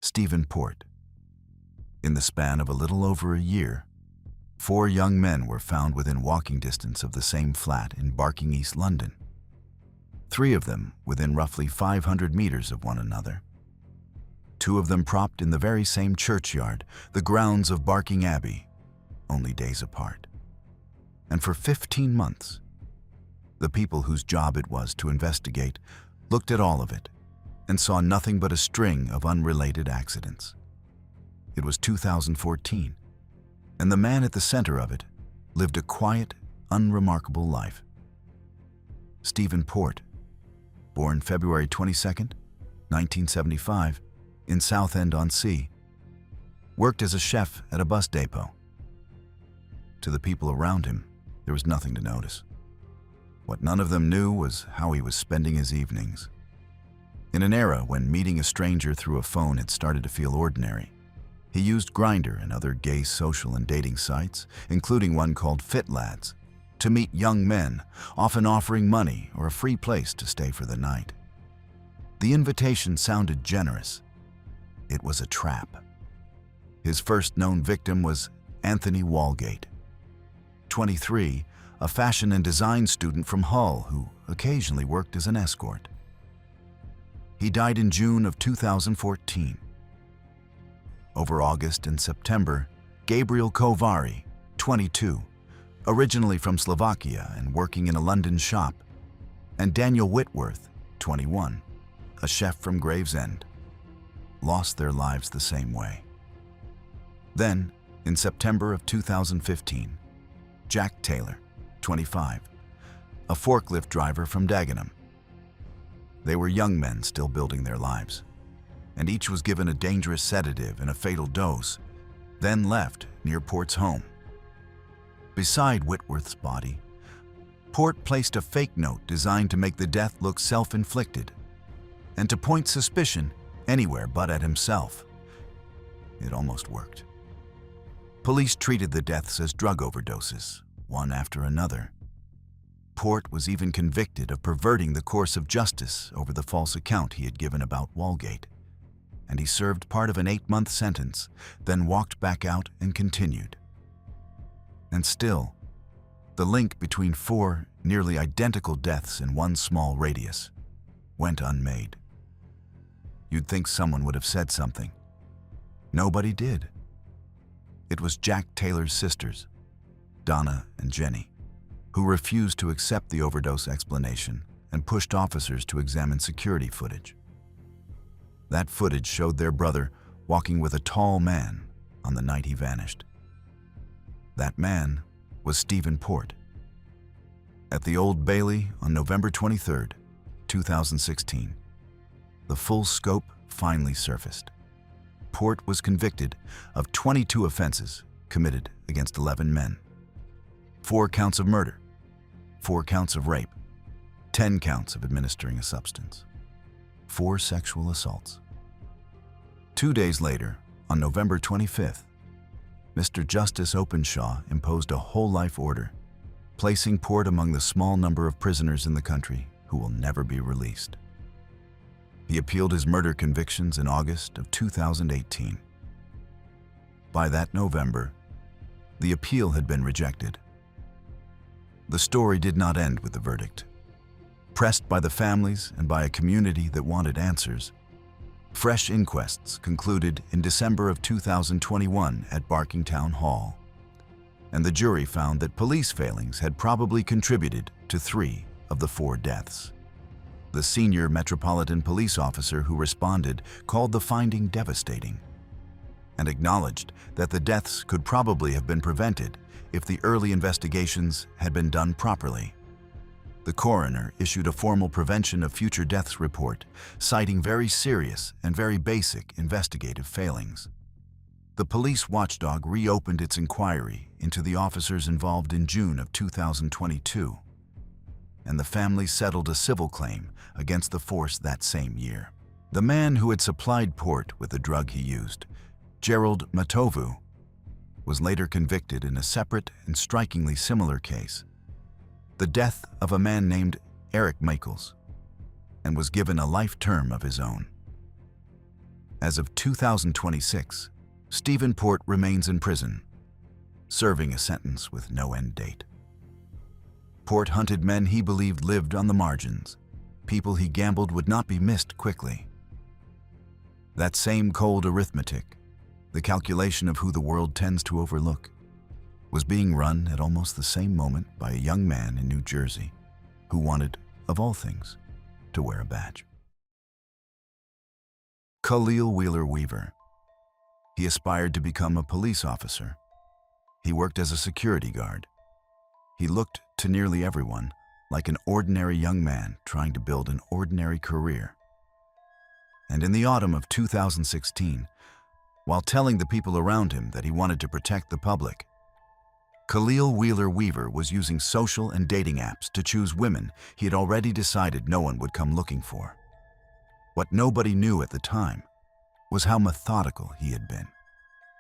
Stephen Port. In the span of a little over a year, 4 young men were found within walking distance of the same flat in Barking, East London. 3 of them within roughly 500 meters of one another. 2 of them propped in the very same churchyard, the grounds of Barking Abbey, only days apart. And for 15 months, the people whose job it was to investigate looked at all of it and saw nothing but a string of unrelated accidents. It was 2014, and the man at the center of it lived a quiet, unremarkable life. Stephen Port, born February 22, 1975, in Southend-on-Sea, worked as a chef at a bus depot. To the people around him, there was nothing to notice. What none of them knew was how he was spending his evenings. In an era when meeting a stranger through a phone had started to feel ordinary, he used Grindr and other gay social and dating sites, including one called Fit Lads, to meet young men, often offering money or a free place to stay for the night. The invitation sounded generous. It was a trap. His first known victim was Anthony Walgate, 23, a fashion and design student from Hull who occasionally worked as an escort. He died in June of 2014. Over August and September, Gabriel Kovari, 22, originally from Slovakia and working in a London shop, and Daniel Whitworth, 21, a chef from Gravesend, lost their lives the same way. Then, in September of 2015, Jack Taylor, 25, a forklift driver from Dagenham. They were young men still building their lives, and each was given a dangerous sedative and a fatal dose, then left near Port's home. Beside Whitworth's body, Port placed a fake note designed to make the death look self-inflicted and to point suspicion anywhere but at himself. It almost worked. Police treated the deaths as drug overdoses, one after another. Port was even convicted of perverting the course of justice over the false account he had given about Walgate, and he served part of an 8-month sentence, then walked back out and continued. And still, the link between 4 nearly identical deaths in one small radius went unmade. You'd think someone would have said something. Nobody did. It was Jack Taylor's sisters, Donna and Jenny, who refused to accept the overdose explanation and pushed officers to examine security footage. That footage showed their brother walking with a tall man on the night he vanished. That man was Stephen Port. At the Old Bailey on November 23, 2016, the full scope finally surfaced. Port was convicted of 22 offenses committed against 11 men. 4 counts of murder, 4 counts of rape, 10 counts of administering a substance, 4 sexual assaults. 2 days later, on November 25th, Mr. Justice Openshaw imposed a whole-life order, placing Port among the small number of prisoners in the country who will never be released. He appealed his murder convictions in August of 2018. By that November, the appeal had been rejected. The story did not end with the verdict. Pressed by the families and by a community that wanted answers, fresh inquests concluded in December of 2021 at Barking Town Hall, and the jury found that police failings had probably contributed to 3 of the 4 deaths. The senior Metropolitan Police officer who responded called the finding devastating and acknowledged that the deaths could probably have been prevented if the early investigations had been done properly. The coroner issued a formal prevention of future deaths report, citing very serious and very basic investigative failings. The police watchdog reopened its inquiry into the officers involved in June of 2022, and the family settled a civil claim against the force that same year. The man who had supplied Port with the drug he used, Gerald Matovu, was later convicted in a separate and strikingly similar case, the death of a man named Eric Michaels, and was given a life term of his own. As of 2026, Stephen Port remains in prison, serving a sentence with no end date. Port hunted men he believed lived on the margins, people he gambled would not be missed quickly. That same cold arithmetic, the calculation of who the world tends to overlook, was being run at almost the same moment by a young man in New Jersey who wanted, of all things, to wear a badge. Khalil Wheeler Weaver. He aspired to become a police officer. He worked as a security guard. He looked to nearly everyone like an ordinary young man trying to build an ordinary career. And in the autumn of 2016, while telling the people around him that he wanted to protect the public, Khalil Wheeler Weaver was using social and dating apps to choose women he had already decided no one would come looking for. What nobody knew at the time was how methodical he had been.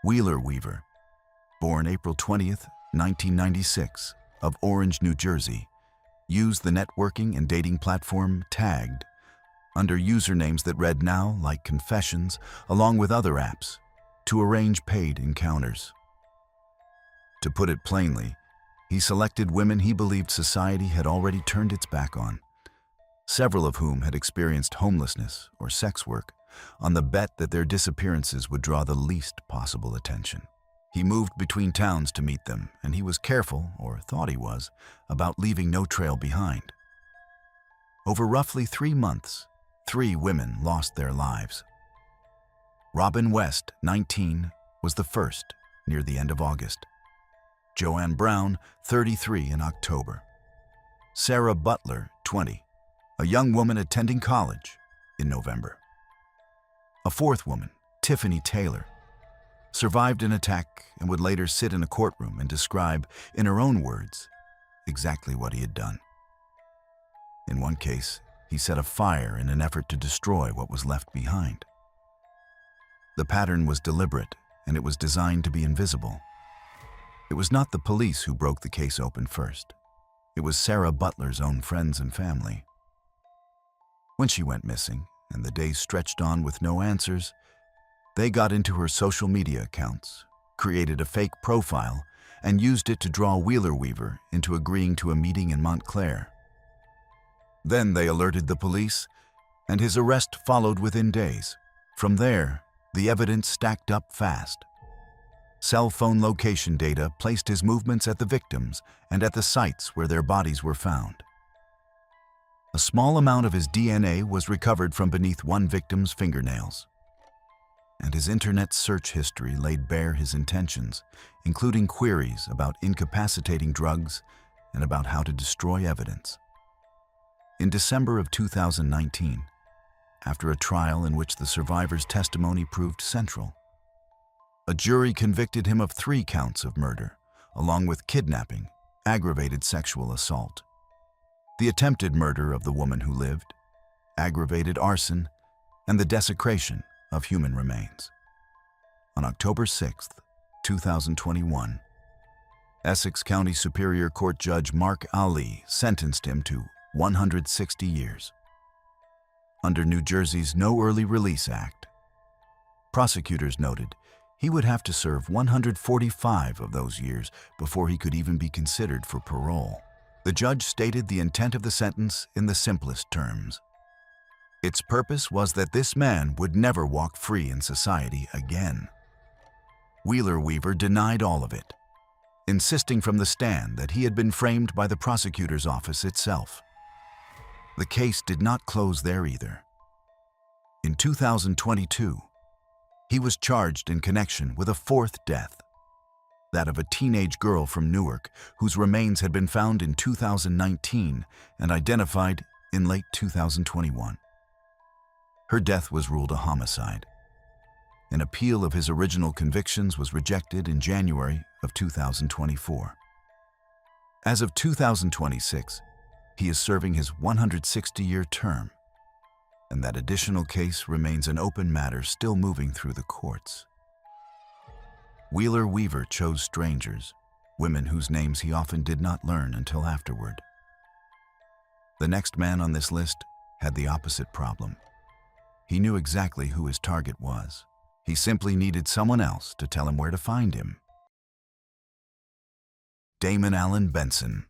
Wheeler Weaver, born April 20th, 1996, of Orange, New Jersey, used the networking and dating platform Tagged under usernames that read Now Like Confessions, along with other apps, to arrange paid encounters. To put it plainly, he selected women he believed society had already turned its back on, several of whom had experienced homelessness or sex work, on the bet that their disappearances would draw the least possible attention. He moved between towns to meet them, and he was careful, or thought he was, about leaving no trail behind. Over roughly 3 months, 3 women lost their lives. Robin West, 19, was the first near the end of August. Joanne Brown, 33, in October. Sarah Butler, 20, a young woman attending college, in November. A 4th woman, Tiffany Taylor, survived an attack and would later sit in a courtroom and describe, in her own words, exactly what he had done. In one case, he set a fire in an effort to destroy what was left behind. The pattern was deliberate, and it was designed to be invisible. It was not the police who broke the case open first. It was Sarah Butler's own friends and family. When she went missing, and the days stretched on with no answers, they got into her social media accounts, created a fake profile, and used it to draw Wheeler Weaver into agreeing to a meeting in Montclair. Then they alerted the police, and his arrest followed within days. From there, the evidence stacked up fast. Cell phone location data placed his movements at the victims and at the sites where their bodies were found. A small amount of his DNA was recovered from beneath one victim's fingernails. And his internet search history laid bare his intentions, including queries about incapacitating drugs and about how to destroy evidence. In December of 2019, after a trial in which the survivor's testimony proved central, a jury convicted him of 3 counts of murder, along with kidnapping, aggravated sexual assault, the attempted murder of the woman who lived, aggravated arson, and the desecration of human remains. On October 6, 2021, Essex County Superior Court Judge Mark Ali sentenced him to 160 years. Under New Jersey's No Early Release Act, prosecutors noted he would have to serve 145 of those years before he could even be considered for parole. The judge stated the intent of the sentence in the simplest terms. Its purpose was that this man would never walk free in society again. Wheeler Weaver denied all of it, insisting from the stand that he had been framed by the prosecutor's office itself. The case did not close there either. In 2022, he was charged in connection with a 4th death, that of a teenage girl from Newark whose remains had been found in 2019 and identified in late 2021. Her death was ruled a homicide. An appeal of his original convictions was rejected in January of 2024. As of 2026, he is serving his 160-year term, and that additional case remains an open matter still moving through the courts. Wheeler Weaver chose strangers, women whose names he often did not learn until afterward. The next man on this list had the opposite problem. He knew exactly who his target was. He simply needed someone else to tell him where to find him. Damon Allen Benson.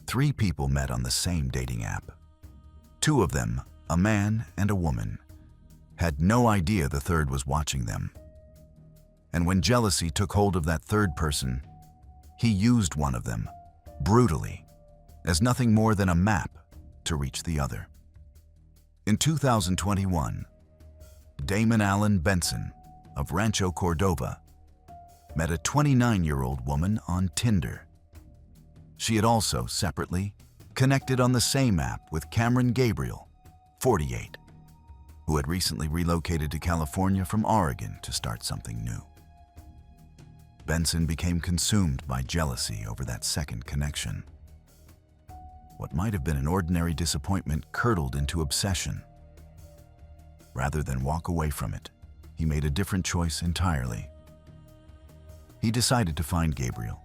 3 people met on the same dating app. 2 of them, a man and a woman, had no idea the third was watching them. And when jealousy took hold of that third person, he used one of them, brutally, as nothing more than a map to reach the other. In 2021, Damon Allen Benson of Rancho Cordova met a 29-year-old woman on Tinder. She had also, separately, connected on the same app with Cameron Gabriel, 48, who had recently relocated to California from Oregon to start something new. Benson became consumed by jealousy over that second connection. What might have been an ordinary disappointment curdled into obsession. Rather than walk away from it, he made a different choice entirely. He decided to find Gabriel,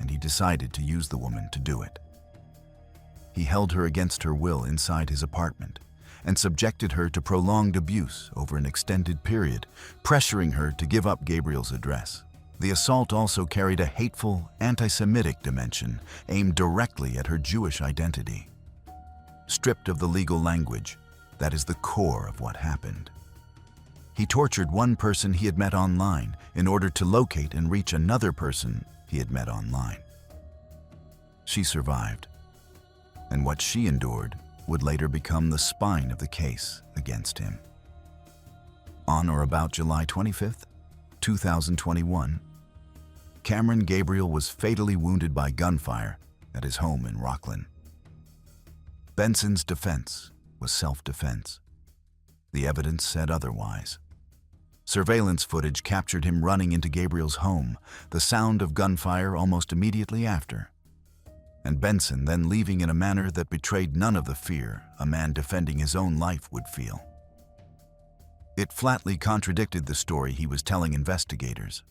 and he decided to use the woman to do it. He held her against her will inside his apartment and subjected her to prolonged abuse over an extended period, pressuring her to give up Gabriel's address. The assault also carried a hateful, anti-Semitic dimension aimed directly at her Jewish identity. Stripped of the legal language, that is the core of what happened. He tortured one person he had met online in order to locate and reach another person he had met online. She survived, and what she endured would later become the spine of the case against him. On or about July 25th, 2021, Cameron Gabriel was fatally wounded by gunfire at his home in Rockland. Benson's defense was self-defense. The evidence said otherwise. Surveillance footage captured him running into Gabriel's home, the sound of gunfire almost immediately after, and Benson then leaving in a manner that betrayed none of the fear a man defending his own life would feel. It flatly contradicted the story he was telling investigators.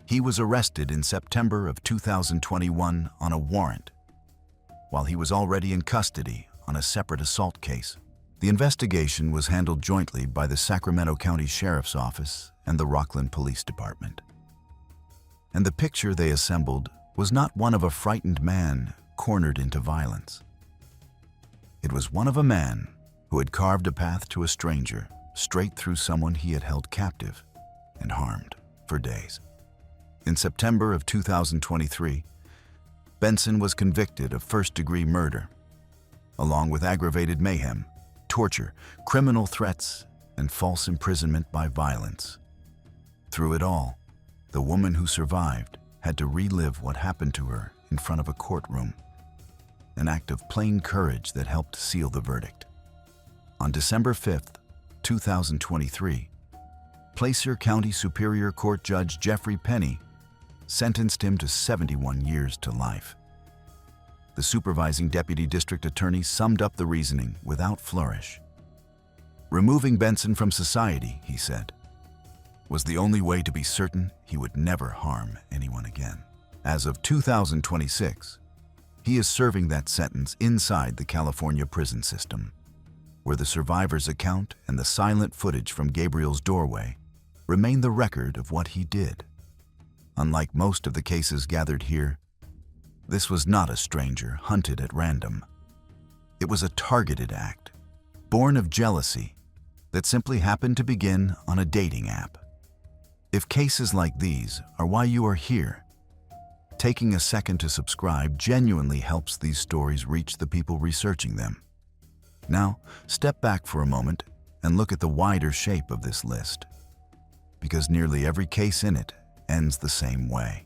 He was arrested in September of 2021 on a warrant, while he was already in custody on a separate assault case. The investigation was handled jointly by the Sacramento County Sheriff's Office and the Rockland Police Department. And the picture they assembled was not one of a frightened man cornered into violence. It was one of a man who had carved a path to a stranger straight through someone he had held captive and harmed for days. In September of 2023, Benson was convicted of first-degree murder, along with aggravated mayhem, torture, criminal threats, and false imprisonment by violence. Through it all, the woman who survived had to relive what happened to her in front of a courtroom, an act of plain courage that helped seal the verdict. On December 5th, 2023, Placer County Superior Court Judge Jeffrey Penny sentenced him to 71 years to life. The supervising deputy district attorney summed up the reasoning without flourish. Removing Benson from society, he said, was the only way to be certain he would never harm anyone again. As of 2026, he is serving that sentence inside the California prison system, where the survivor's account and the silent footage from Gabriel's doorway remain the record of what he did. Unlike most of the cases gathered here, this was not a stranger hunted at random. It was a targeted act, born of jealousy, that simply happened to begin on a dating app. If cases like these are why you are here, taking a second to subscribe genuinely helps these stories reach the people researching them. Now, step back for a moment and look at the wider shape of this list, because nearly every case in it ends the same way,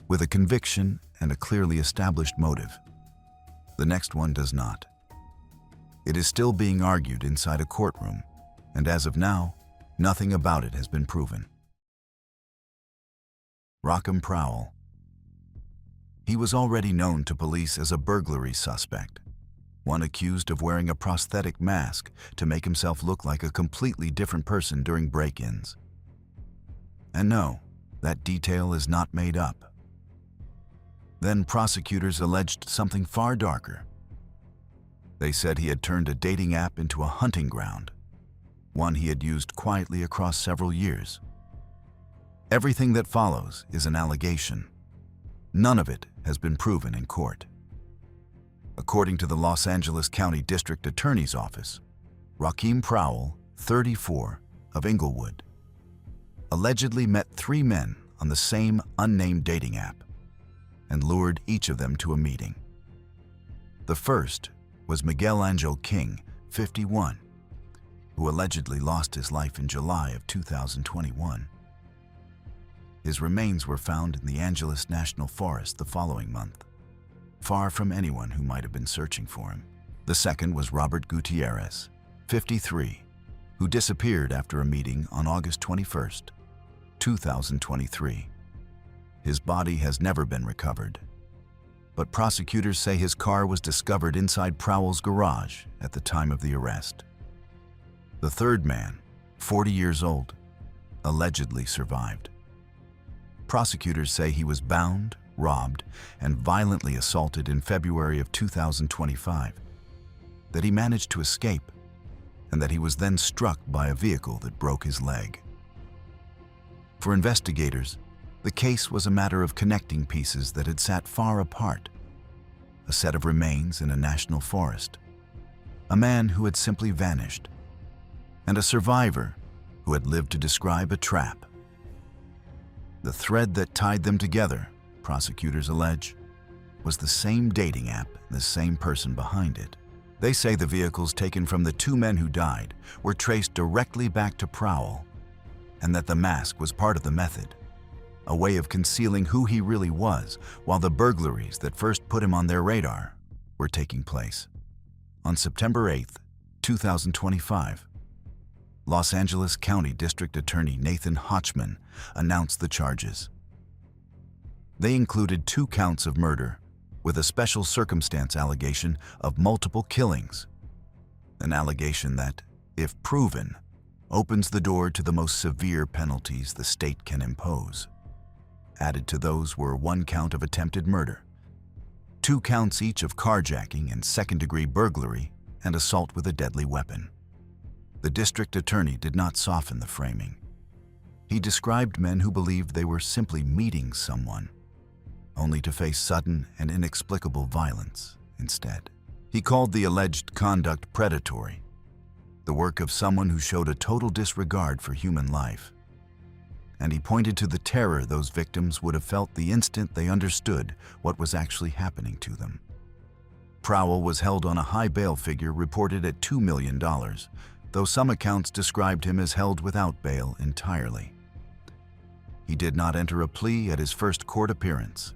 with a conviction and a clearly established motive. The next one does not. It is still being argued inside a courtroom, and as of now, nothing about it has been proven. Rockham Prowl. He was already known to police as a burglary suspect, one accused of wearing a prosthetic mask to make himself look like a completely different person during break-ins. And no, that detail is not made up. Then prosecutors alleged something far darker. They said he had turned a dating app into a hunting ground, one he had used quietly across several years. Everything that follows is an allegation. None of it has been proven in court. According to the Los Angeles County District Attorney's Office, Rakeem Prowell, 34, of Inglewood, allegedly met 3 men on the same unnamed dating app and lured each of them to a meeting. The first was Miguel Angel King, 51, who allegedly lost his life in July of 2021. His remains were found in the Angeles National Forest the following month, far from anyone who might have been searching for him. The second was Robert Gutierrez, 53, who disappeared after a meeting on August 21, 2023. His body has never been recovered, but prosecutors say his car was discovered inside Prowell's garage at the time of the arrest. The third man, 40 years old, allegedly survived. Prosecutors say he was bound, robbed, and violently assaulted in February of 2025, that he managed to escape, and that he was then struck by a vehicle that broke his leg. For investigators, the case was a matter of connecting pieces that had sat far apart: a set of remains in a national forest, a man who had simply vanished, and a survivor who had lived to describe a trap. The thread that tied them together, prosecutors allege, was the same dating app and the same person behind it. They say the vehicles taken from the 2 men who died were traced directly back to Prowell, and that the mask was part of the method, a way of concealing who he really was while the burglaries that first put him on their radar were taking place. On September 8, 2025, Los Angeles County District Attorney Nathan Hochman announced the charges. They included 2 counts of murder with a special circumstance allegation of multiple killings, an allegation that, if proven, opens the door to the most severe penalties the state can impose. Added to those were 1 count of attempted murder, 2 counts each of carjacking and second-degree burglary and assault with a deadly weapon. The district attorney did not soften the framing. He described men who believed they were simply meeting someone, only to face sudden and inexplicable violence instead. He called the alleged conduct predatory, the work of someone who showed a total disregard for human life. And he pointed to the terror those victims would have felt the instant they understood what was actually happening to them. Prowell was held on a high bail figure reported at $2 million, though some accounts described him as held without bail entirely. He did not enter a plea at his first court appearance.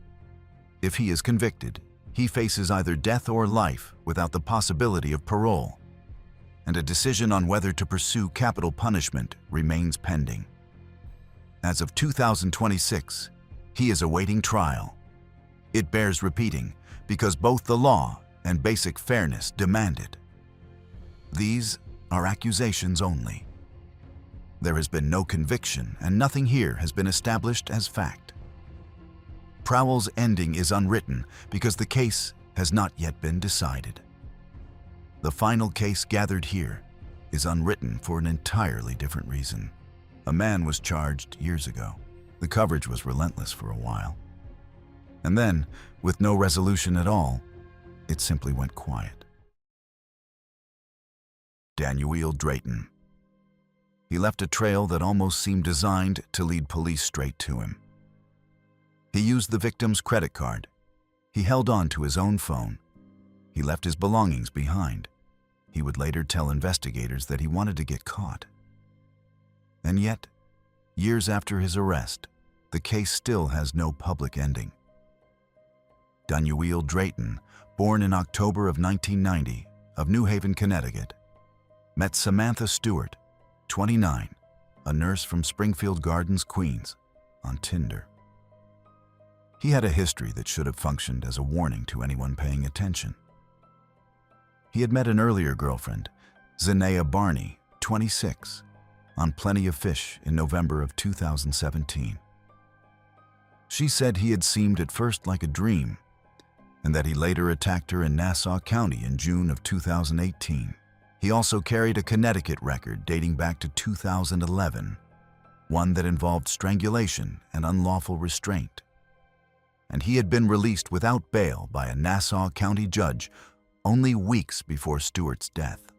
If he is convicted, he faces either death or life without the possibility of parole, and a decision on whether to pursue capital punishment remains pending. As of 2026, he is awaiting trial. It bears repeating because both the law and basic fairness demand it. These are accusations only. There has been no conviction, and nothing here has been established as fact. Prowell's ending is unwritten because the case has not yet been decided. The final case gathered here is unwritten for an entirely different reason. A man was charged years ago. The coverage was relentless for a while. And then, with no resolution at all, it simply went quiet. Danueal Drayton. He left a trail that almost seemed designed to lead police straight to him. He used the victim's credit card. He held on to his own phone. He left his belongings behind. He would later tell investigators that he wanted to get caught. And yet, years after his arrest, the case still has no public ending. Danueal Drayton, born in October of 1990, of New Haven, Connecticut, met Samantha Stewart, 29, a nurse from Springfield Gardens, Queens, on Tinder. He had a history that should have functioned as a warning to anyone paying attention. He had met an earlier girlfriend, Zenaya Barney, 26, on Plenty of Fish in November of 2017. She said he had seemed at first like a dream, and that he later attacked her in Nassau County in June of 2018. He also carried a Connecticut record dating back to 2011, one that involved strangulation and unlawful restraint. And he had been released without bail by a Nassau County judge only weeks before Stewart's death.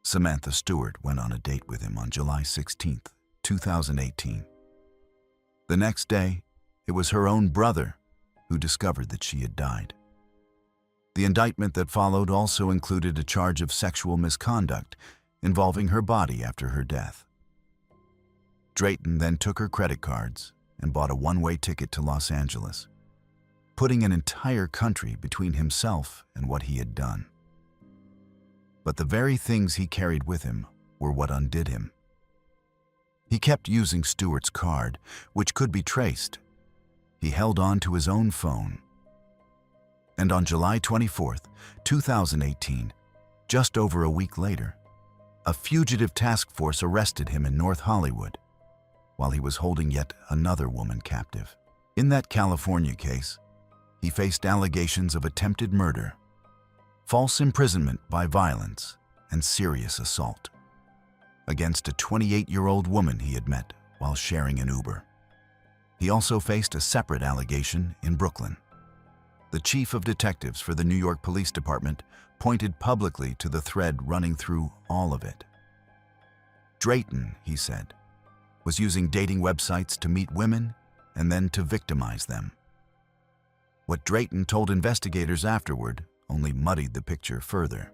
Samantha Stewart went on a date with him on July 16, 2018. The next day, it was her own brother who discovered that she had died. The indictment that followed also included a charge of sexual misconduct involving her body after her death. Drayton then took her credit cards and bought a one-way ticket to Los Angeles, putting an entire country between himself and what he had done. But the very things he carried with him were what undid him. He kept using Stewart's card, which could be traced. He held on to his own phone. And on July 24, 2018, just over a week later, a fugitive task force arrested him in North Hollywood while he was holding yet another woman captive. In that California case, he faced allegations of attempted murder, false imprisonment by violence, and serious assault against a 28-year-old woman he had met while sharing an Uber. He also faced a separate allegation in Brooklyn. The chief of detectives for the New York Police Department pointed publicly to the thread running through all of it. Drayton, he said, was using dating websites to meet women and then to victimize them. What Drayton told investigators afterward only muddied the picture further.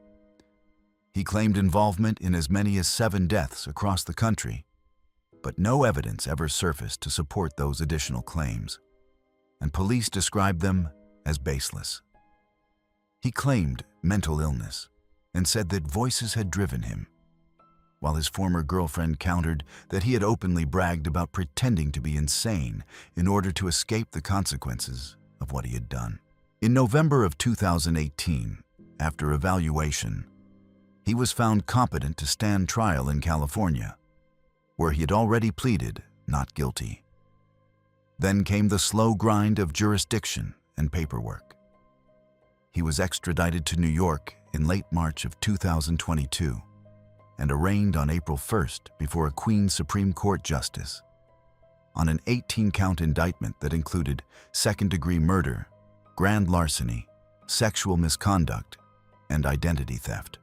He claimed involvement in as many as 7 deaths across the country, but no evidence ever surfaced to support those additional claims, and police described them as baseless. He claimed mental illness and said that voices had driven him, while his former girlfriend countered that he had openly bragged about pretending to be insane in order to escape the consequences of what he had done. In November of 2018, after evaluation, he was found competent to stand trial in California, where he had already pleaded not guilty. Then came the slow grind of jurisdiction and paperwork. He was extradited to New York in late March of 2022 and arraigned on April 1st before a Queens Supreme Court justice on an 18-count indictment that included second-degree murder, grand larceny, sexual misconduct, and identity theft.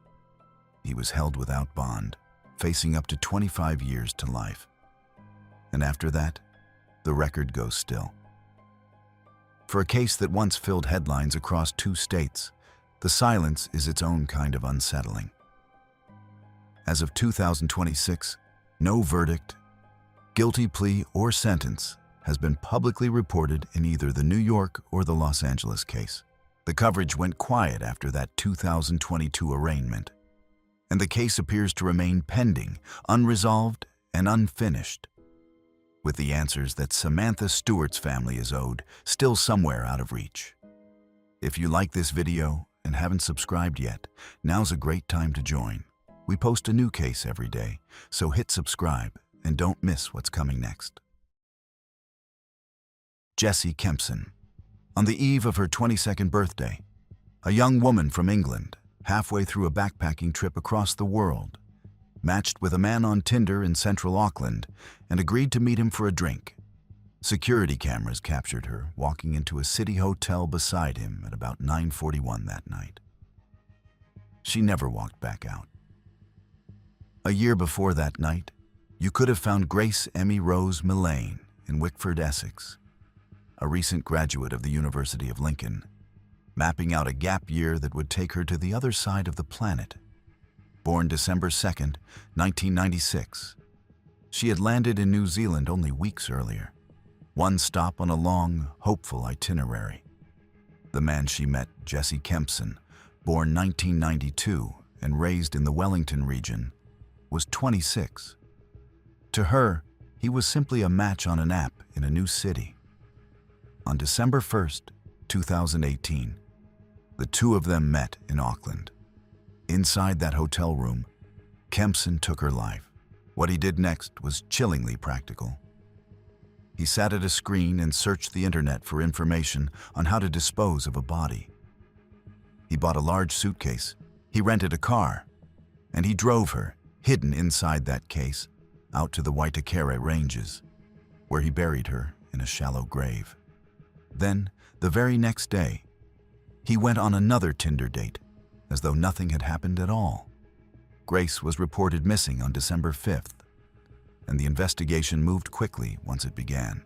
He was held without bond, facing up to 25 years to life. And after that, the record goes still. For a case that once filled headlines across 2 states, the silence is its own kind of unsettling. As of 2026, no verdict, guilty plea, or sentence has been publicly reported in either the New York or the Los Angeles case. The coverage went quiet after that 2022 arraignment, and the case appears to remain pending, unresolved, and unfinished, with the answers that Samantha Stewart's family is owed still somewhere out of reach. If you like this video and haven't subscribed yet, now's a great time to join. We post a new case every day, so hit subscribe and don't miss what's coming next. Jessie Kempson. On the eve of her 22nd birthday, a young woman from England, halfway through a backpacking trip across the world, matched with a man on Tinder in central Auckland and agreed to meet him for a drink. Security cameras captured her walking into a city hotel beside him at about 9:41 that night. She never walked back out. A year before that night, you could have found Grace Emmy Rose Millane in Wickford, Essex, a recent graduate of the University of Lincoln, mapping out a gap year that would take her to the other side of the planet. Born December 2nd, 1996, she had landed in New Zealand only weeks earlier, one stop on a long, hopeful itinerary. The man she met, Jessie Kempson, born 1992 and raised in the Wellington region, was 26. To her, he was simply a match on an app in a new city. On December 1st, 2018, the two of them met in Auckland. Inside that hotel room, Kempson took her life. What he did next was chillingly practical. He sat at a screen and searched the internet for information on how to dispose of a body. He bought a large suitcase, he rented a car, and he drove her, hidden inside that case, out to the Waitakere Ranges, where he buried her in a shallow grave. Then, the very next day, he went on another Tinder date, as though nothing had happened at all. Grace was reported missing on December 5th, and the investigation moved quickly once it began.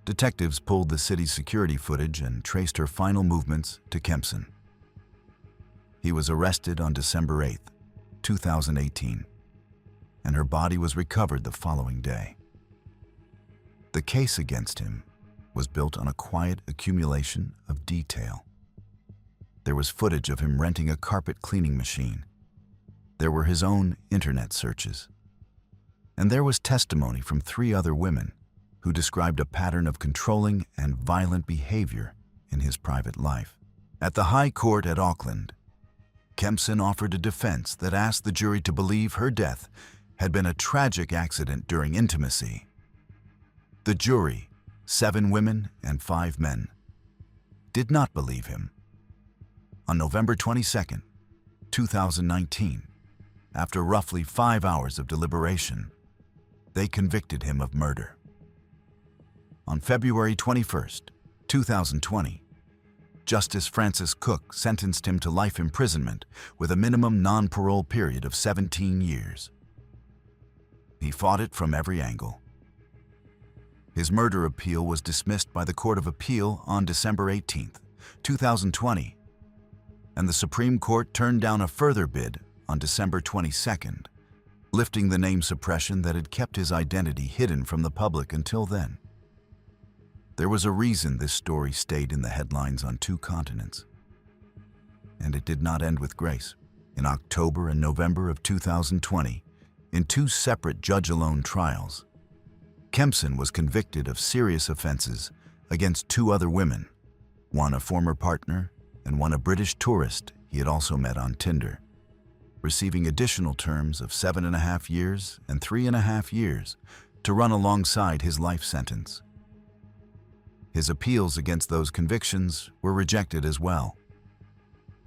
Detectives pulled the city's security footage and traced her final movements to Kempson. He was arrested on December 8th, 2018, and her body was recovered the following day. The case against him was built on a quiet accumulation of detail. There was footage of him renting a carpet cleaning machine. There were his own internet searches. And there was testimony from 3 other women who described a pattern of controlling and violent behavior in his private life. At the High Court at Auckland, Kempson offered a defense that asked the jury to believe her death had been a tragic accident during intimacy. The jury, 7 women and 5 men, did not believe him. On November 22, 2019, after roughly 5 hours of deliberation, they convicted him of murder. On February 21, 2020, Justice Francis Cook sentenced him to life imprisonment with a minimum non-parole period of 17 years. He fought it from every angle. His murder appeal was dismissed by the Court of Appeal on December 18, 2020, and the Supreme Court turned down a further bid on December 22, lifting the name suppression that had kept his identity hidden from the public until then. There was a reason this story stayed in the headlines on 2 continents. And it did not end with Grace. In October and November of 2020, in 2 separate judge-alone trials, Kempson was convicted of serious offenses against 2 other women, one a former partner and one a British tourist he had also met on Tinder, receiving additional terms of 7.5 years and 3.5 years to run alongside his life sentence. His appeals against those convictions were rejected as well.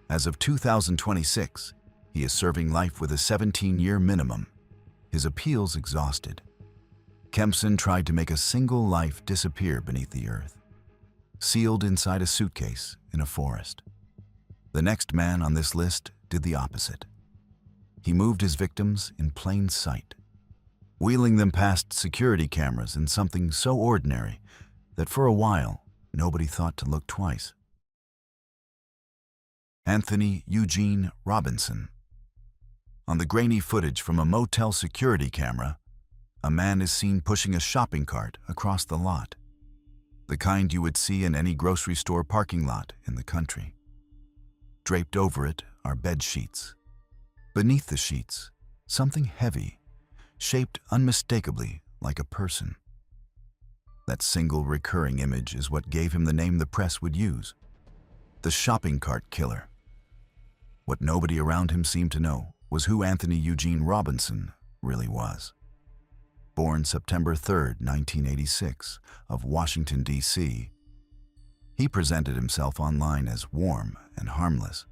As of 2026, he is serving life with a 17-year minimum, his appeals exhausted. Kempson tried to make a single life disappear beneath the earth, sealed inside a suitcase in a forest. The next man on this list did the opposite. He moved his victims in plain sight, wheeling them past security cameras in something so ordinary that for a while, nobody thought to look twice. Anthony Eugene Robinson. On the grainy footage from a motel security camera, a man is seen pushing a shopping cart across the lot, the kind you would see in any grocery store parking lot in the country. Draped over it are bed sheets. Beneath the sheets, something heavy, shaped unmistakably like a person. That single recurring image is what gave him the name the press would use, the shopping cart killer. What nobody around him seemed to know was who Anthony Eugene Robinson really was. Born September 3, 1986, of Washington, D.C., he presented himself online as warm and harmless,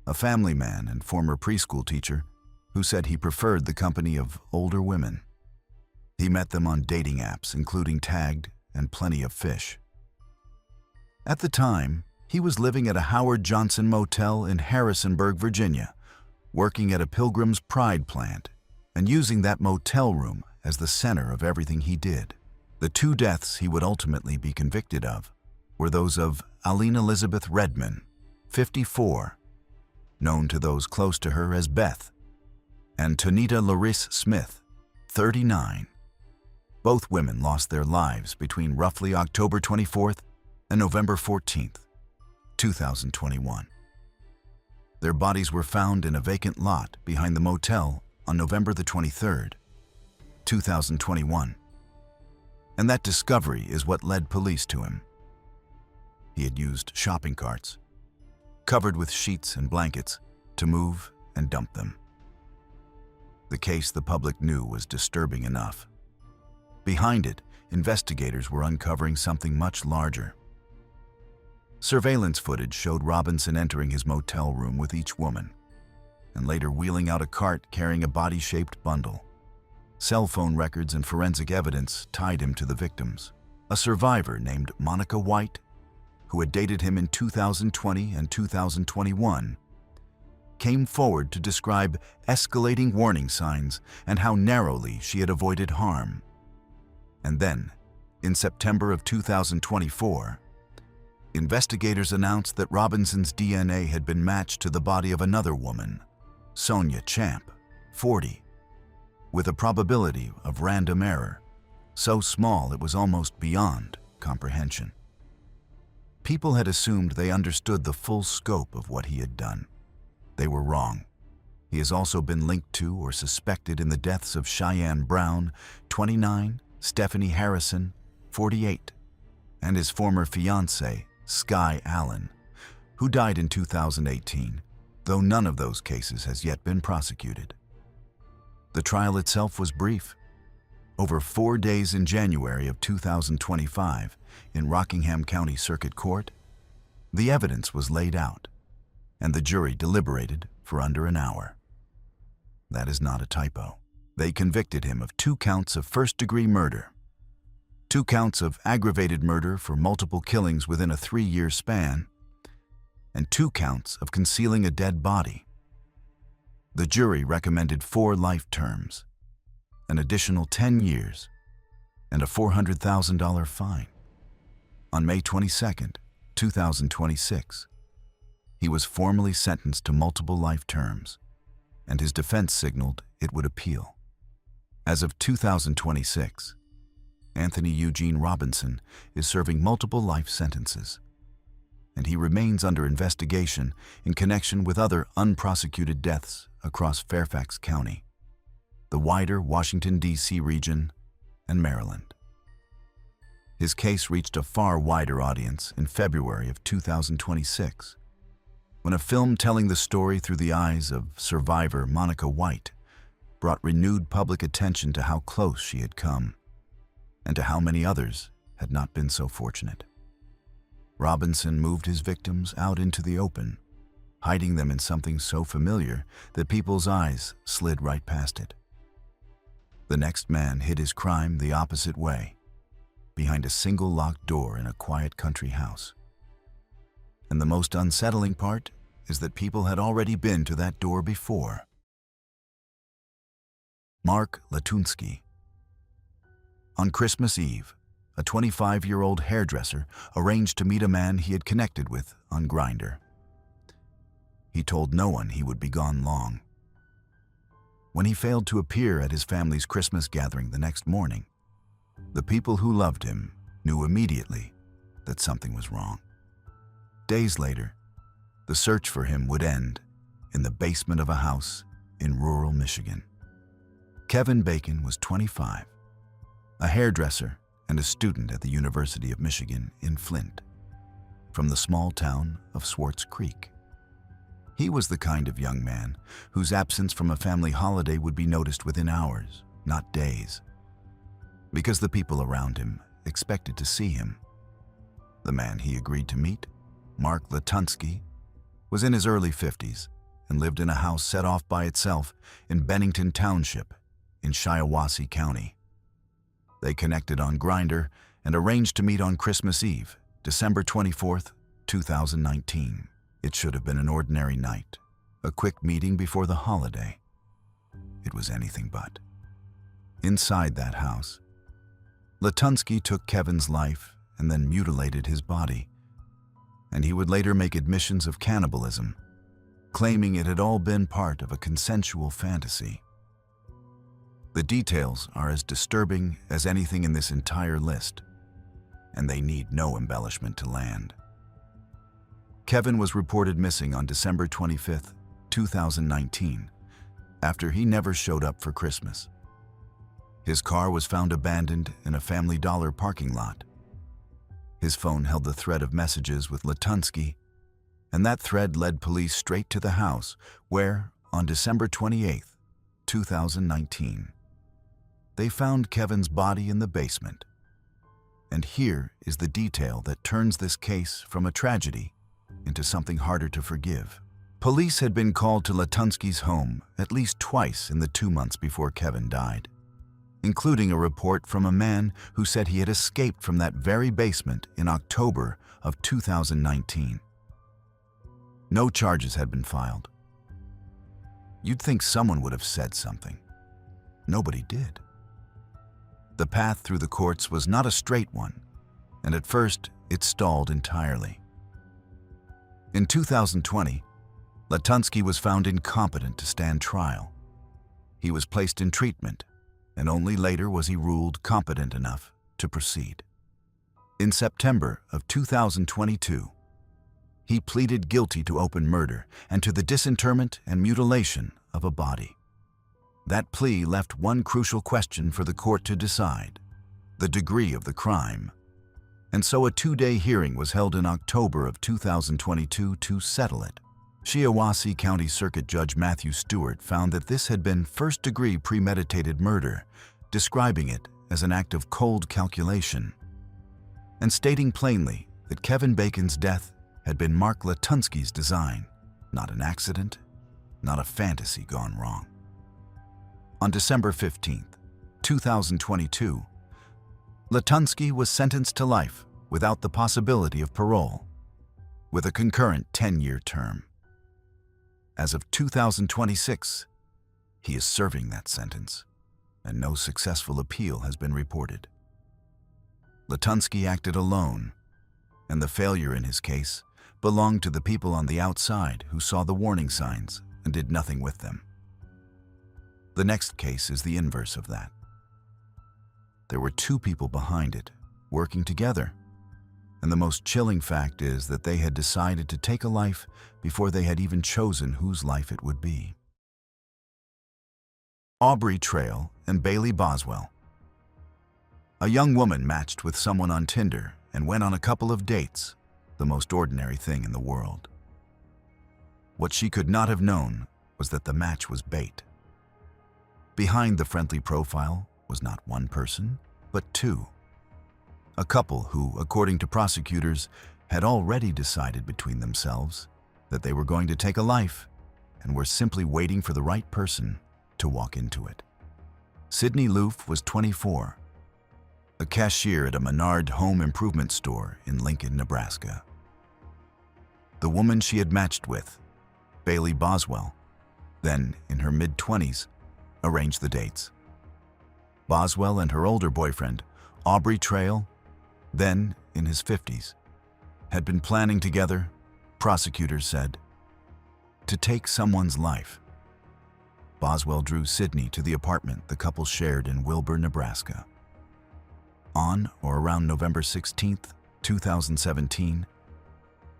a family man and former preschool teacher who said he preferred the company of older women. He met them on dating apps, including Tagged and Plenty of Fish. At the time, he was living at a Howard Johnson motel in Harrisonburg, Virginia, working at a Pilgrim's Pride plant and using that motel room as the center of everything he did. The 2 deaths he would ultimately be convicted of were those of Aline Elizabeth Redman, 54, known to those close to her as Beth, and Tonita Larisse Smith, 39. Both women lost their lives between roughly October 24th and November 14th, 2021. Their bodies were found in a vacant lot behind the motel on November the 23rd, 2021. And that discovery is what led police to him. He had used shopping carts, covered with sheets and blankets, to move and dump them. The case the public knew was disturbing enough. Behind it, investigators were uncovering something much larger. Surveillance footage showed Robinson entering his motel room with each woman, and later wheeling out a cart carrying a body-shaped bundle. Cell phone records and forensic evidence tied him to the victims. A survivor named Monica White, who had dated him in 2020 and 2021, came forward to describe escalating warning signs and how narrowly she had avoided harm. And then, in September of 2024, investigators announced that Robinson's DNA had been matched to the body of another woman, Sonia Champ, 40, with a probability of random error so small it was almost beyond comprehension. People had assumed they understood the full scope of what he had done. They were wrong. He has also been linked to or suspected in the deaths of Cheyenne Brown, 29, Stephanie Harrison, 48, and his former fiancée, Sky Allen, who died in 2018, though none of those cases has yet been prosecuted. The trial itself was brief. Over 4 days in January of 2025, in Rockingham County Circuit Court, the evidence was laid out, and the jury deliberated for under an hour. That is not a typo. They convicted him of 2 counts of first-degree murder, 2 counts of aggravated murder for multiple killings within a 3-year span, and 2 counts of concealing a dead body. The jury recommended 4 life terms, an additional 10 years, and a $400,000 fine. On May 22, 2026, he was formally sentenced to multiple life terms, and his defense signaled it would appeal. As of 2026, Anthony Eugene Robinson is serving multiple life sentences, and he remains under investigation in connection with other unprosecuted deaths across Fairfax County, the wider Washington, D.C. region, and Maryland. His case reached a far wider audience in February of 2026, when a film telling the story through the eyes of survivor Monica White brought renewed public attention to how close she had come, and to how many others had not been so fortunate. Robinson moved his victims out into the open, hiding them in something so familiar that people's eyes slid right past it. The next man hid his crime the opposite way, behind a single locked door in a quiet country house. And the most unsettling part is that people had already been to that door before. Mark Latunsky. On Christmas Eve, a 25-year-old hairdresser arranged to meet a man he had connected with on Grindr. He told no one he would be gone long. When he failed to appear at his family's Christmas gathering the next morning, the people who loved him knew immediately that something was wrong. Days later, the search for him would end in the basement of a house in rural Michigan. Kevin Bacon was 25, a hairdresser and a student at the University of Michigan in Flint, from the small town of Swartz Creek. He was the kind of young man whose absence from a family holiday would be noticed within hours, not days, because the people around him expected to see him. The man he agreed to meet, Mark Latunsky, was in his early 50s and lived in a house set off by itself in Bennington Township in Shiawassee County. They connected on Grindr and arranged to meet on Christmas Eve, December 24th, 2019. It should have been an ordinary night, a quick meeting before the holiday. It was anything but. Inside that house, Latunsky took Kevin's life and then mutilated his body, and he would later make admissions of cannibalism, claiming it had all been part of a consensual fantasy. The details are as disturbing as anything in this entire list, and they need no embellishment to land. Kevin was reported missing on December 25th, 2019, after he never showed up for Christmas. His car was found abandoned in a Family Dollar parking lot. His phone held the thread of messages with Latunsky, and that thread led police straight to the house where, on December 28th, 2019, they found Kevin's body in the basement, And here is the detail that turns this case from a tragedy into something harder to forgive. Police had been called to Latunsky's home at least twice in the 2 months before Kevin died, including a report from a man who said he had escaped from that very basement in October of 2019. No charges had been filed. You'd think someone would have said something. Nobody did. The path through the courts was not a straight one, and at first it stalled entirely. In 2020, Latunsky was found incompetent to stand trial. He was placed in treatment, and only later was he ruled competent enough to proceed. In September of 2022, he pleaded guilty to open murder and to the disinterment and mutilation of a body. That plea left one crucial question for the court to decide: the degree of the crime. And so a 2-day hearing was held in October of 2022 to settle it. Shiawassee County Circuit Judge Matthew Stewart found that this had been first-degree premeditated murder, describing it as an act of cold calculation, and stating plainly that Kevin Bacon's death had been Mark Latunsky's design, not an accident, not a fantasy gone wrong. On December 15, 2022, Latunsky was sentenced to life without the possibility of parole, with a concurrent 10-year term. As of 2026, he is serving that sentence, and no successful appeal has been reported. Latunsky acted alone, and the failure in his case belonged to the people on the outside who saw the warning signs and did nothing with them. The next case is the inverse of that. There were 2 people behind it, working together, and the most chilling fact is that they had decided to take a life before they had even chosen whose life it would be. Aubrey Trail and Bailey Boswell. A young woman matched with someone on Tinder and went on a couple of dates, the most ordinary thing in the world. What she could not have known was that the match was bait. Behind the friendly profile was not one person, but 2. A couple who, according to prosecutors, had already decided between themselves that they were going to take a life and were simply waiting for the right person to walk into it. Sydney Loof was 24, a cashier at a Menard home improvement store in Lincoln, Nebraska. The woman she had matched with, Bailey Boswell, then in her mid-20s, arranged the dates. Boswell and her older boyfriend, Aubrey Trail, then in his 50s, had been planning together, prosecutors said, to take someone's life. Boswell drew Sydney to the apartment the couple shared in Wilbur, Nebraska. On or around November 16, 2017,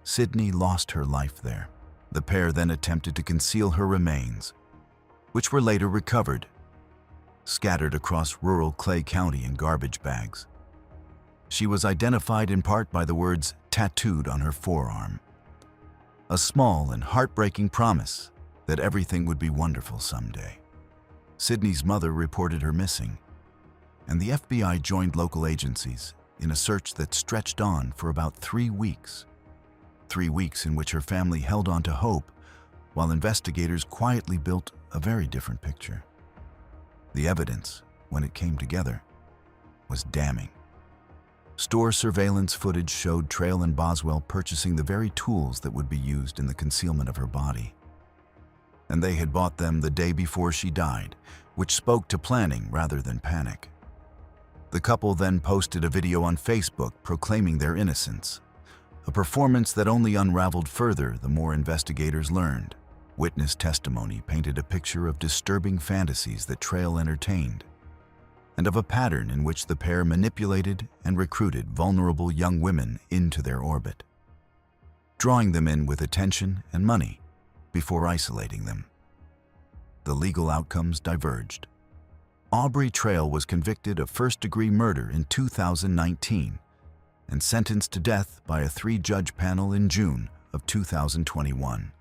Sydney lost her life there. The pair then attempted to conceal her remains, which were later recovered, scattered across rural Clay County in garbage bags. She was identified in part by the words tattooed on her forearm, a small and heartbreaking promise that everything would be wonderful someday. Sydney's mother reported her missing, and the FBI joined local agencies in a search that stretched on for about 3 weeks. 3 weeks in which her family held on to hope, while investigators quietly built a very different picture. The evidence, when it came together, was damning. Store surveillance footage showed Trail and Boswell purchasing the very tools that would be used in the concealment of her body. And they had bought them the day before she died, which spoke to planning rather than panic. The couple then posted a video on Facebook proclaiming their innocence, a performance that only unraveled further the more investigators learned. Witness testimony painted a picture of disturbing fantasies that Trail entertained, and of a pattern in which the pair manipulated and recruited vulnerable young women into their orbit, drawing them in with attention and money before isolating them. The legal outcomes diverged. Aubrey Trail was convicted of first-degree murder in 2019 and sentenced to death by a 3-judge panel in June of 2021,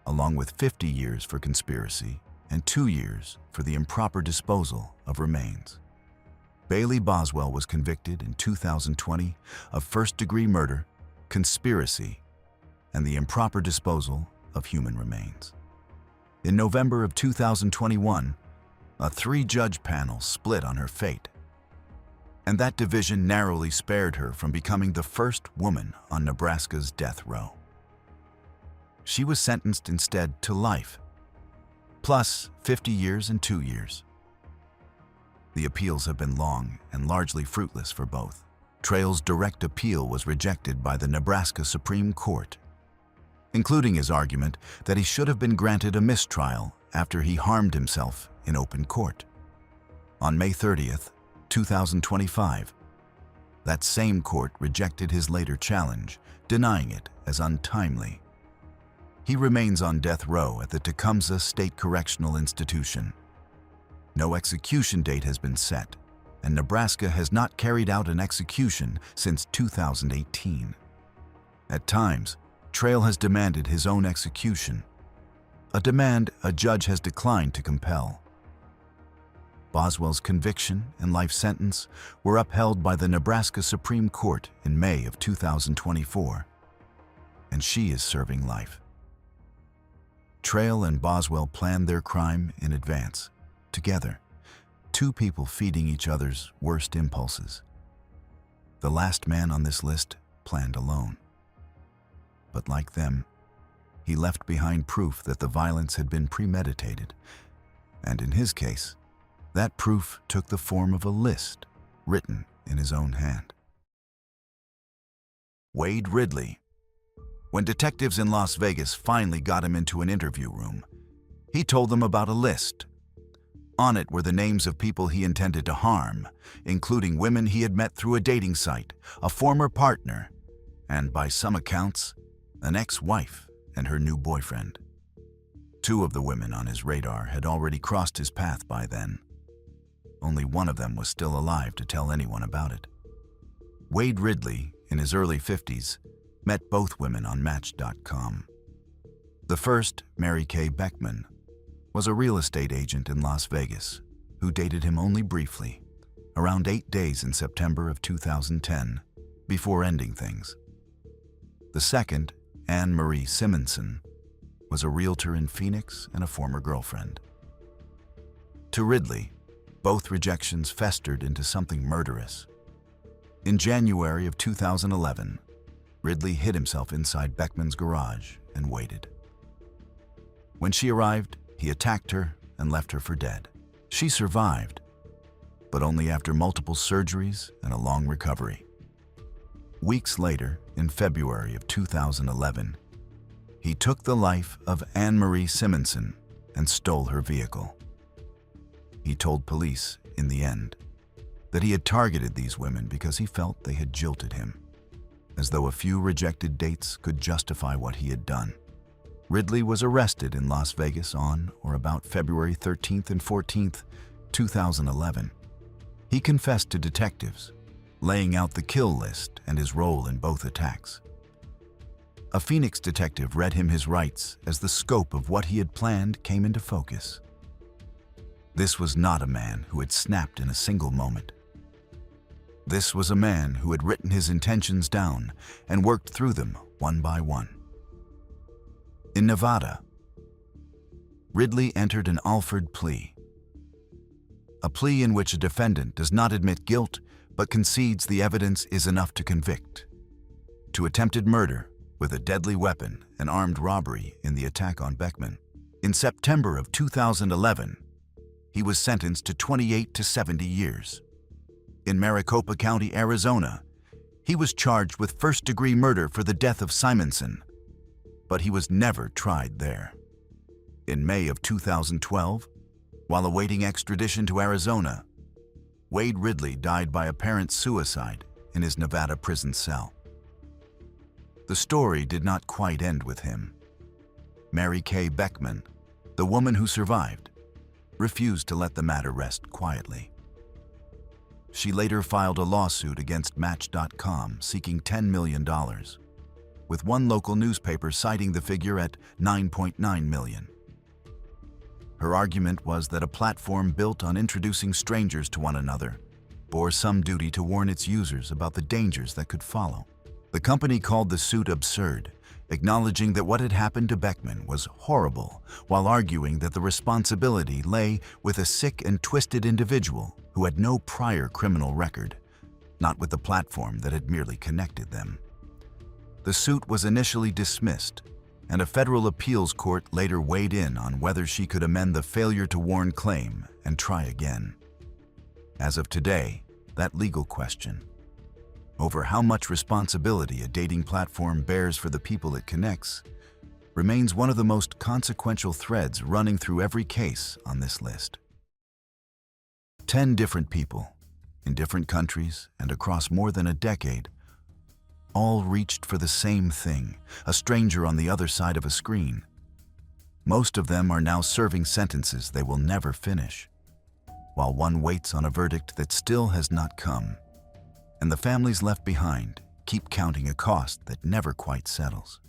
along with 50 years for conspiracy and 2 years for the improper disposal of remains. Bailey Boswell was convicted in 2020 of first-degree murder, conspiracy, and the improper disposal of human remains. In November of 2021, a three-judge panel split on her fate, and that division narrowly spared her from becoming the first woman on Nebraska's death row. She was sentenced instead to life, plus 50 years and 2 years. The appeals have been long and largely fruitless for both. Trail's direct appeal was rejected by the Nebraska Supreme Court, including his argument that he should have been granted a mistrial after he harmed himself in open court. On May 30th, 2025, that same court rejected his later challenge, denying it as untimely. He remains on death row at the Tecumseh State Correctional Institution. No execution date has been set, and Nebraska has not carried out an execution since 2018. At times, Trail has demanded his own execution, a demand a judge has declined to compel. Boswell's conviction and life sentence were upheld by the Nebraska Supreme Court in May of 2024, and she is serving life. Trail and Boswell planned their crime in advance, together, two people feeding each other's worst impulses. The last man on this list planned alone. But like them, he left behind proof that the violence had been premeditated, and in his case, that proof took the form of a list written in his own hand. Wade Ridley. When detectives in Las Vegas finally got him into an interview room, he told them about a list. On it were the names of people he intended to harm, including women he had met through a dating site, a former partner, and by some accounts, an ex-wife and her new boyfriend. Two of the women on his radar had already crossed his path by then. Only one of them was still alive to tell anyone about it. Wade Ridley, in his early 50s, met both women on Match.com. The first, Mary Kay Beckman, was a real estate agent in Las Vegas who dated him only briefly, around 8 days in September of 2010, before ending things. The second, Anne Marie Simonson, was a realtor in Phoenix and a former girlfriend. To Ridley, both rejections festered into something murderous. In January of 2011, Ridley hid himself inside Beckman's garage and waited. When she arrived, he attacked her and left her for dead. She survived, but only after multiple surgeries and a long recovery. Weeks later, in February of 2011, he took the life of Anne Marie Simonson and stole her vehicle. He told police, in the end, that he had targeted these women because he felt they had jilted him, as though a few rejected dates could justify what he had done. Ridley was arrested in Las Vegas on or about February 13th and 14th, 2011. He confessed to detectives, laying out the kill list and his role in both attacks. A Phoenix detective read him his rights as the scope of what he had planned came into focus. This was not a man who had snapped in a single moment. This was a man who had written his intentions down and worked through them one by one. In Nevada, Ridley entered an Alford plea, a plea in which a defendant does not admit guilt but concedes the evidence is enough to convict, to attempted murder with a deadly weapon and armed robbery in the attack on Beckman. In September of 2011, he was sentenced to 28 to 70 years. In Maricopa County, Arizona, he was charged with first-degree murder for the death of Simonson, but he was never tried there. In May of 2012, while awaiting extradition to Arizona, Wade Ridley died by apparent suicide in his Nevada prison cell. The story did not quite end with him. Mary Kay Beckman, the woman who survived, refused to let the matter rest quietly. She later filed a lawsuit against Match.com seeking $10 million, with one local newspaper citing the figure at $9.9 million. Her argument was that a platform built on introducing strangers to one another bore some duty to warn its users about the dangers that could follow. The company called the suit absurd, acknowledging that what had happened to Beckman was horrible, while arguing that the responsibility lay with a sick and twisted individual who had no prior criminal record, not with the platform that had merely connected them. The suit was initially dismissed, and a federal appeals court later weighed in on whether she could amend the failure to warn claim and try again. As of today, that legal question over how much responsibility a dating platform bears for the people it connects remains one of the most consequential threads running through every case on this list. 10 different people, in different countries and across more than a decade, all reached for the same thing, a stranger on the other side of a screen. Most of them are now serving sentences they will never finish, while one waits on a verdict that still has not come, and the families left behind keep counting a cost that never quite settles.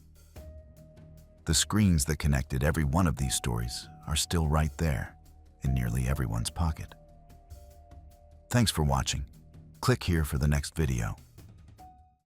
The screens that connected every one of these stories are still right there, in nearly everyone's pocket. Thanks for watching. Click here for the next video.